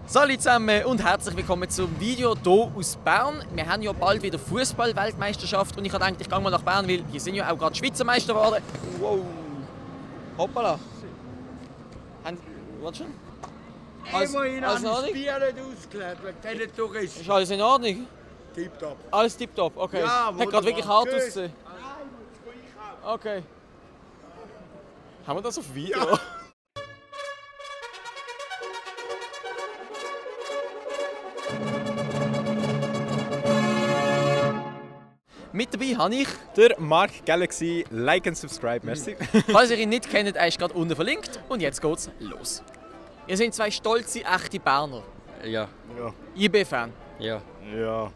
Salut zusammen und herzlich willkommen zum Video hier aus Bern. Wir haben ja bald wieder Fußball-Weltmeisterschaft und ich dachte, ich gehe mal nach Bern, weil die sind ja auch gerade Schweizer Meister geworden. Wow. Hoppala. Was schon? Alles in Ordnung? Ist alles in Ordnung? Tipptopp. Alles tipptopp, okay. Ja, hat gerade wirklich hart Tschüss. ausgesehen. Okay. Haben wir das auf Video? Ja. Mit dabei habe ich, Der Mark Galaxy, like and subscribe, merci. falls ihr ihn nicht kennt, er ist gerade unten verlinkt und jetzt geht's los. Ihr seid zwei stolze, echte Berner. Ja, Ja. IB-Fan. ja. Ja.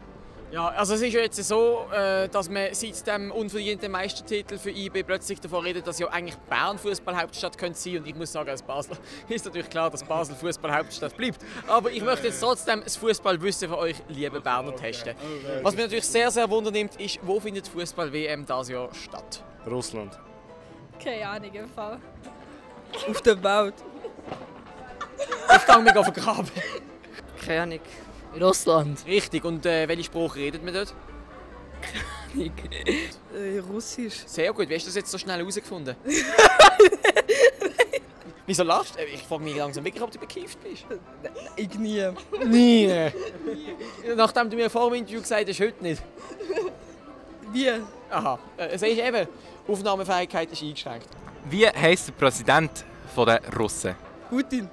Ja, also es ist ja jetzt so, dass man seit dem unverdienten Meistertitel für IB plötzlich davon redet, dass ja eigentlich Bern Fußballhauptstadt könnte sein. Und ich muss sagen, als Basler ist natürlich klar, dass Basel Fußballhauptstadt bleibt. Aber ich möchte jetzt trotzdem das Fußballwissen von euch, liebe Berner, testen. Was mich natürlich sehr, sehr wundernimmt, ist, wo findet Fußball-WM dieses Jahr statt? Russland. Keine Ahnung, im Fall. Auf der Welt. Ich gehe mich vergraben. Keine Ahnung. Russland. Richtig, und welche Sprache redet man dort? Russisch. Sehr gut, wie hast du das jetzt so schnell herausgefunden? Wieso lachst du? Ich frage mich langsam wirklich, ob du bekifft bist. Ich nie. Nie. Nachdem du mir vor dem Interview gesagt hast, heute nicht. Wie? Aha, siehst du eben, Aufnahmefähigkeit ist eingeschränkt. Wie heisst der Präsident der Russen? Putin.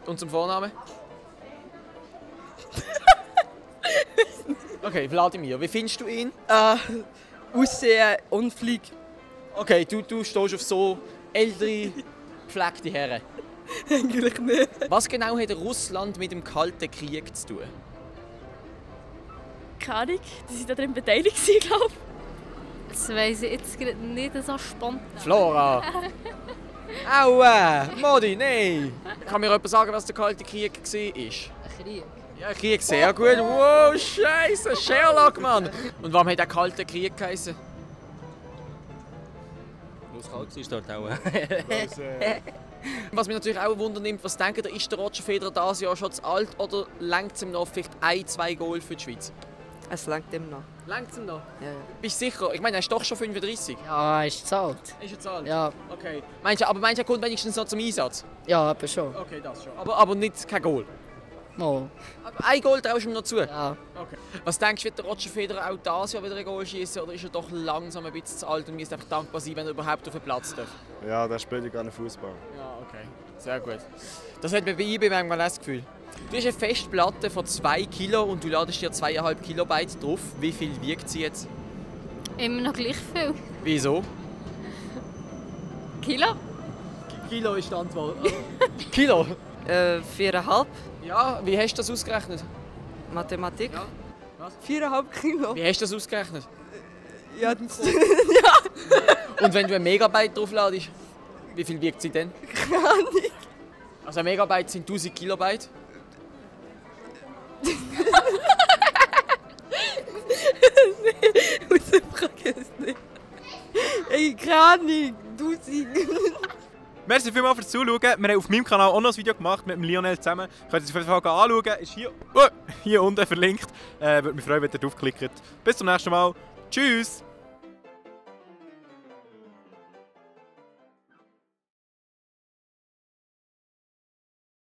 Und zum Vornamen? Okay, Wladimir, wie findest du ihn? Aussehen und Flieg. Okay, du stehst auf so ältere, gepflegte Herren. Eigentlich nicht. Was genau hat Russland mit dem Kalten Krieg zu tun? Keine Ahnung, die sind daran beteiligt, glaube ich. Das weiss ich jetzt gerade nicht so spontan. Flora! Aua! Modi, nein! Kann mir jemand sagen, was der Kalte Krieg war? Krieg. Ja, Krieg, sehr gut. Wow, Scheiße, Sherlock, Mann! Und warum hat der Kalte Krieg geheißen? Muss kalt sein dort auch. Was mich natürlich auch wundernimmt, was denkt ihr, ist der Roger Federer dieses Jahr schon zu alt oder langt es ihm noch vielleicht 1-2 Goal für die Schweiz? Es langt ihm noch. Langt es ihm noch? Ja, ja. Bist du sicher? Ich meine, er ist doch schon 35. Ja, ist zahlt. Ist er zu alt? Ja, Okay. Meinst du, er kommt wenigstens noch zum Einsatz? ja, aber schon. Okay, das schon. Aber nicht kein Goal? Mal. Aber ein Goal traust du ihm noch zu? Ja. Okay. Was denkst du, wird der Roger Federer auch dieses Jahr wieder ein Goal schießen oder ist er doch langsam ein bisschen zu alt und müsste einfach dankbar sein, wenn er überhaupt auf den Platz darf? Ja, der spielt ja gerne Fußball. Ja, okay. Sehr gut. Das hat mir bei IB manchmal das Gefühl. Du hast eine Festplatte von 2 Kilo und du ladest dir 2,5 Kilobyte drauf. Wie viel wiegt sie jetzt? Immer noch gleich viel. Wieso? Kilo? Kilo ist die Antwort. Kilo? 4,5 Ja, wie hast du das ausgerechnet? Mathematik. Ja. Was? 4,5 Kilo. Wie hast du das ausgerechnet? Ja, Und wenn du ein Megabyte draufladest, wie viel wiegt sie denn? keine Ahnung. Also ein Megabyte sind 1000 Kilobyte. Frage es nicht. Ey, keine Ahnung. Du siehst. Merci vielmals fürs Zuschauen. Wir haben auf meinem Kanal auch noch ein Video gemacht mit dem Lionel zusammen. Könnt ihr es auf jeden Fall anschauen. Ist hier unten verlinkt. Würde mich freuen, wenn ihr draufklickt. Bis zum nächsten Mal. Tschüss!